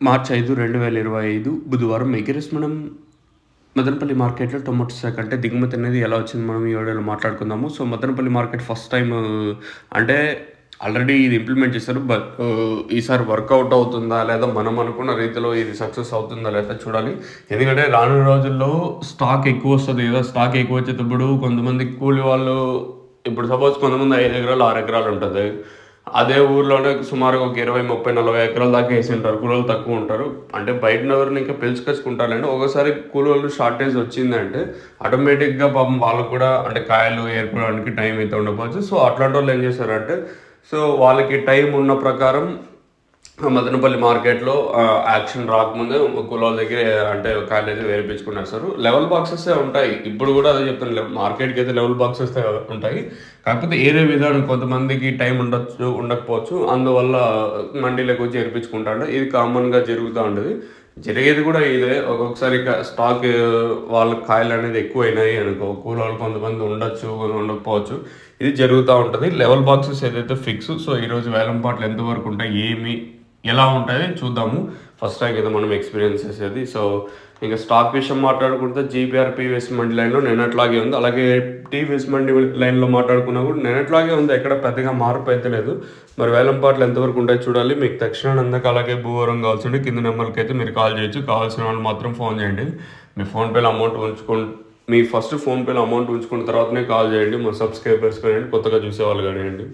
మార్చి 5, 2025 బుధవారం మేకర్స్ మనం మదనపల్లి మార్కెట్‌లో టొమాటో సాక్ అంటే దిగుమతి అనేది ఎలా వచ్చింది మనం ఈ వీడియోలో మాట్లాడుకుందాము. So, Madanapalle market first time అంటే ఆల్రెడీ ఇది ఇంప్లిమెంట్ చేశారు. బట్ ఈసారి వర్కౌట్ అవుతుందా? లేదా మనం అనుకున్న రీతిలో ఇది సక్సెస్ అవుతుందా? లేదా చూడాలి. ఎందుకంటే రానున్న రోజుల్లో స్టాక్ ఎక్కువొస్తది గదా! స్టాక్ ఎక్కువొచ్చేటప్పుడు కొంతమంది కూలి వాళ్ళు ఇప్పుడు సపోజ్ కొంతమంది 5 ఎకరాలు, 6 ఎకరాలు ఉంటది. అదే ఊర్లోనే సుమారుగా ఒక 20, 30, 40 ఎకరాల దాకా ఏసుంటారు. కూలోళ్ళు తక్కువుంటారు. అంటే బయటనెవరిని ఇంకా పిలుచుకొచ్చుకుంటారులెండి. ఒక్కోసారి కూలోళ్ళు షార్టేజ్ వచ్చిందంటే ఆటోమేటిక్‌గా పాపం వాళ్ళకి కూడా అంటే కాయలు ఏరుకోవడానికి టైం అయితే ఉండకపోవచ్చు. సో, అట్లాంటోళ్ళు ఏం చేశారంటే సో, వాళ్ళకి టైం ఉన్న ప్రకారం మదనపల్లి మార్కెట్‌లో యాక్షన్ రాకముందే కులోళ్ళ దగ్గర అంటే కాయలైతే వేరిపించుకునేస్తారు. లెవెల్ బాక్సెసే ఉంటాయి. ఇప్పుడు గూడా అదే చెప్తాను. మార్కెట్‌కైతే లెవెల్ బాక్సెసే ఉంటాయి. కాకపోతే ఏరే విధానం కొంతమందికి టైం ఉండొచ్చు, ఉండకపోవచ్చు. అందువల్ల మండీలోకొచ్చి ఏరిపించుకుంటాండు. ఇది కామన్‌గా జరుగుతా ఉంటది. జరిగేది గూడా ఇదే. ఒక్కొక్కసారి స్టాక్ వాళ్ళ కాయలనేది ఎక్కువైనాయి అనుకో, కూలోళ్ళు కొంతమంది ఉండొచ్చు, ఉండకపోవచ్చు. ఇది జరుగుతా ఉంటది. లెవెల్ బాక్సెస్ ఏదైతే ఫిక్స్. సో, ఈరోజు వేలం పాటలు ఎంతవరకు ఉంటాయి, ఎలా ఉంటాయో చూద్దాము. ఫస్ట్ టైం కదా మనం ఎక్స్‌పీరియన్స్ చేసేది. సో, ఇంక స్టాక్ విషయం మాట్లాడుకుంటే జీపీఆర్, పీవీఎస్ మండి లైన్‌లో నిన్నట్లాగే ఉంది. అలాగే టీవీఎస్ మండి లైన్‌లో మాట్లాడుకున్నా కూడా నిన్నట్లాగే ఉంది. ఎక్కడ పెద్దగా మార్పు అయితే లేదు. మరి వేలం పాటలు ఎంతవరకు ఉంటాయో చూడాలి. మీకు తక్షణ అందక అలాగే భూవరం కావాల్సింటే కింద నెంబర్‌కైతే మీరు కాల్ చేయొచ్చు. కావాల్సిన వాళ్ళు మాత్రం ఫోన్ చేయండి. మీ ఫోన్‌పేలో అమౌంట్ మీ ఫస్ట్ ఫోన్‌పేలో అమౌంట్ ఉంచుకున్న తర్వాతనే కాల్ చేయండి. మా సబ్స్క్రైబర్స్ కానివ్వండి, కొత్తగా చూసేవాళ్ళు కానివ్వండి.